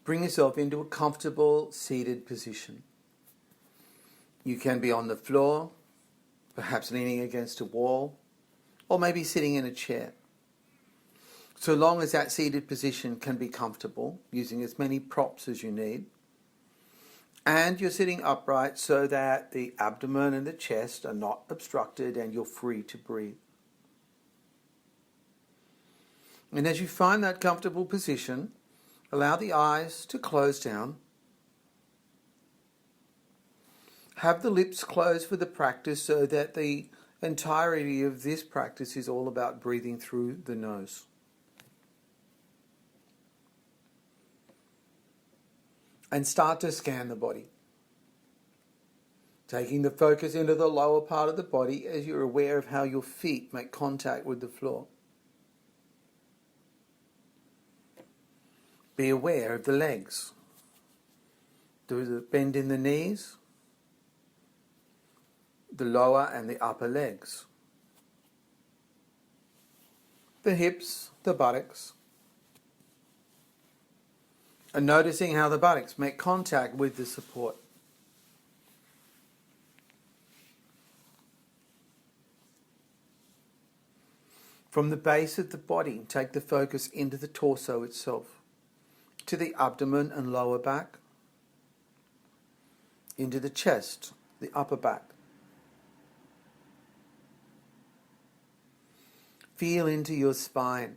bring yourself into a comfortable seated position. You can be on the floor, perhaps leaning against a wall, or maybe sitting in a chair. So long as that seated position can be comfortable, using as many props as you need, and you're sitting upright so that the abdomen and the chest are not obstructed and you're free to breathe. And as you find that comfortable position, allow the eyes to close down. Have the lips closed for the practice so that the entirety of this practice is all about breathing through the nose. And start to scan the body. Taking the focus into the lower part of the body as you're aware of how your feet make contact with the floor. Be aware of the legs. Do the bend in the knees, the lower and the upper legs, the hips, the buttocks, and noticing how the buttocks make contact with the support. From the base of the body, take the focus into the torso itself, to the abdomen and lower back, into the chest, the upper back. Feel into your spine,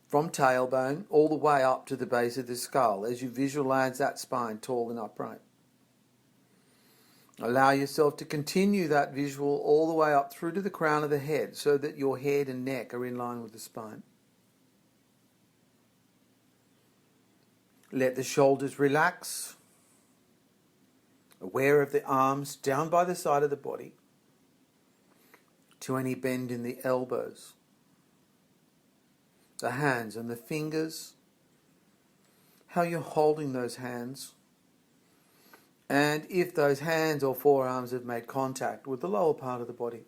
from tailbone all the way up to the base of the skull as you visualize that spine tall and upright. Allow yourself to continue that visual all the way up through to the crown of the head so that your head and neck are in line with the spine. Let the shoulders relax, aware of the arms down by the side of the body, to any bend in the elbows, the hands and the fingers, how you're holding those hands, and if those hands or forearms have made contact with the lower part of the body.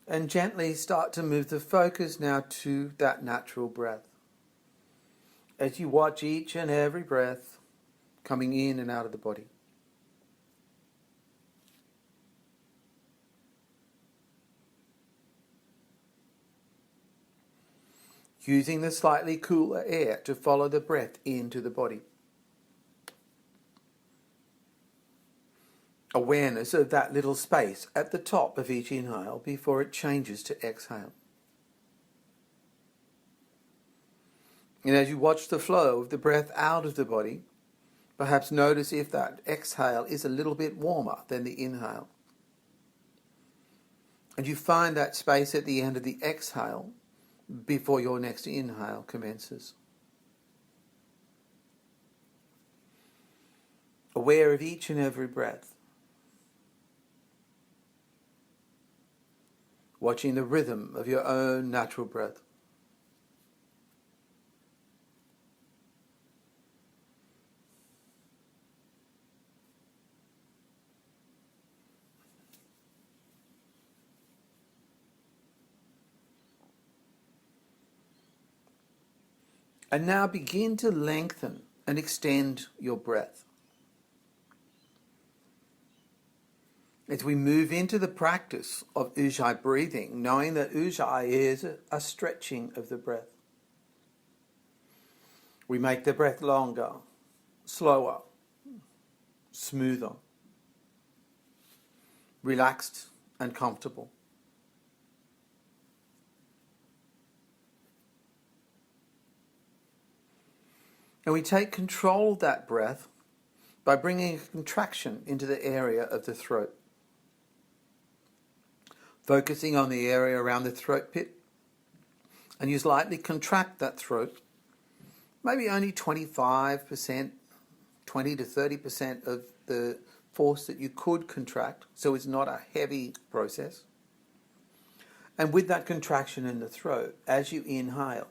And gently start to move the focus now to that natural breath. As you watch each and every breath coming in and out of the body. Using the slightly cooler air to follow the breath into the body. Awareness of that little space at the top of each inhale before it changes to exhale. And as you watch the flow of the breath out of the body, perhaps notice if that exhale is a little bit warmer than the inhale. And you find that space at the end of the exhale before your next inhale commences. Aware of each and every breath. Watching the rhythm of your own natural breath. And now begin to lengthen and extend your breath. As we move into the practice of Ujjayi breathing, knowing that Ujjayi is a stretching of the breath. We make the breath longer, slower, smoother, relaxed and comfortable. And we take control of that breath by bringing a contraction into the area of the throat. Focusing on the area around the throat pit, and you slightly contract that throat, maybe only 25%, 20 to 30% of the force that you could contract, so it's not a heavy process. And with that contraction in the throat, as you inhale,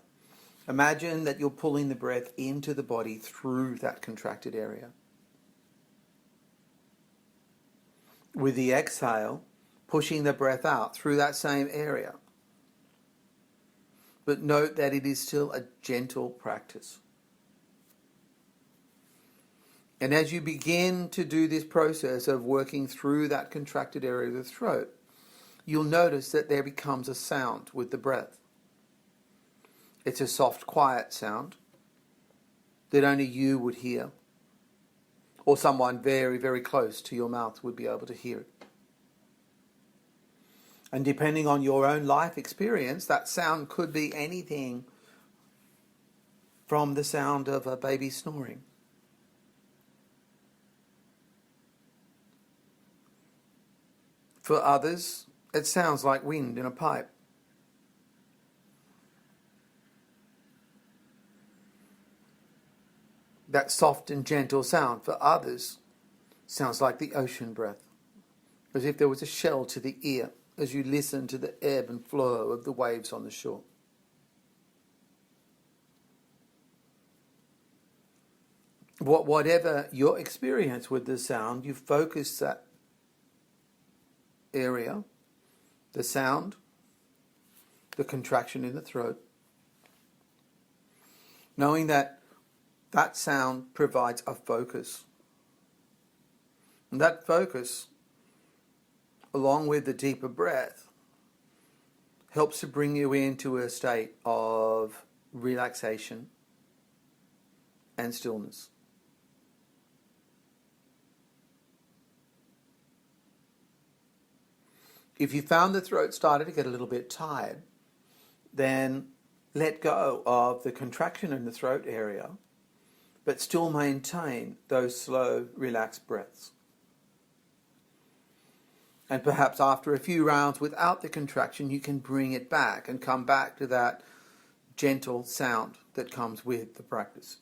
imagine that you're pulling the breath into the body through that contracted area. With the exhale, pushing the breath out through that same area. But note that it is still a gentle practice. And as you begin to do this process of working through that contracted area of the throat, you'll notice that there becomes a sound with the breath. It's a soft, quiet sound that only you would hear, or someone very, very close to your mouth would be able to hear it. And depending on your own life experience, that sound could be anything from the sound of a baby snoring, for others, it sounds like wind in a pipe. That soft and gentle sound for others sounds like the ocean breath, as if there was a shell to the ear as you listen to the ebb and flow of the waves on the shore. Whatever your experience with the sound, you focus that area, the sound, the contraction in the throat, knowing that that sound provides a focus. And that focus, along with the deeper breath, helps to bring you into a state of relaxation and stillness. If you found the throat started to get a little bit tired, then let go of the contraction in the throat area, but still maintain those slow, relaxed breaths. And perhaps after a few rounds without the contraction, you can bring it back and come back to that gentle sound that comes with the practice.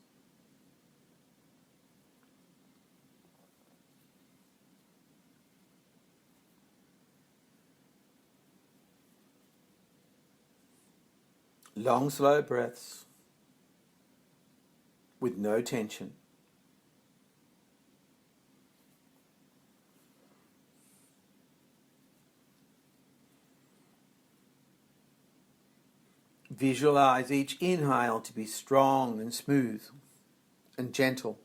Long, slow breaths with no tension. Visualize each inhale to be strong and smooth and gentle.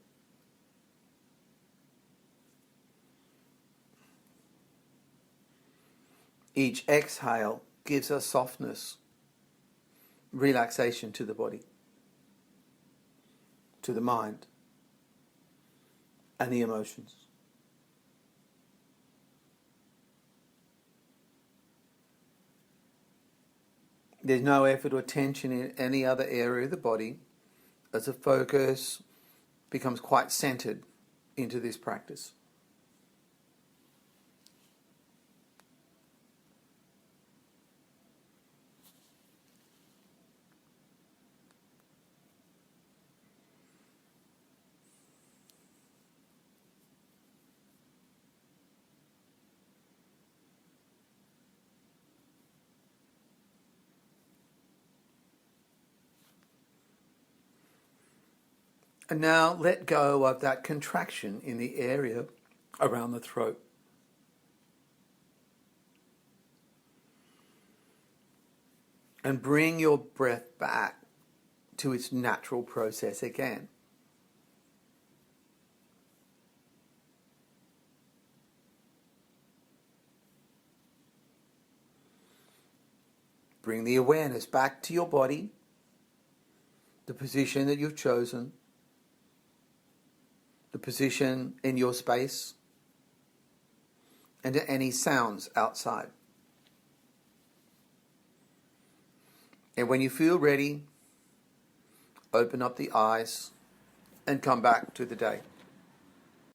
Each exhale gives us softness, relaxation to the body, to the mind, and the emotions. There's no effort or tension in any other area of the body as the focus becomes quite centered into this practice. And now let go of that contraction in the area around the throat. And bring your breath back to its natural process again. Bring the awareness back to your body, the position that you've chosen, the position in your space, and to any sounds outside. And when you feel ready, open up the eyes and come back to the day.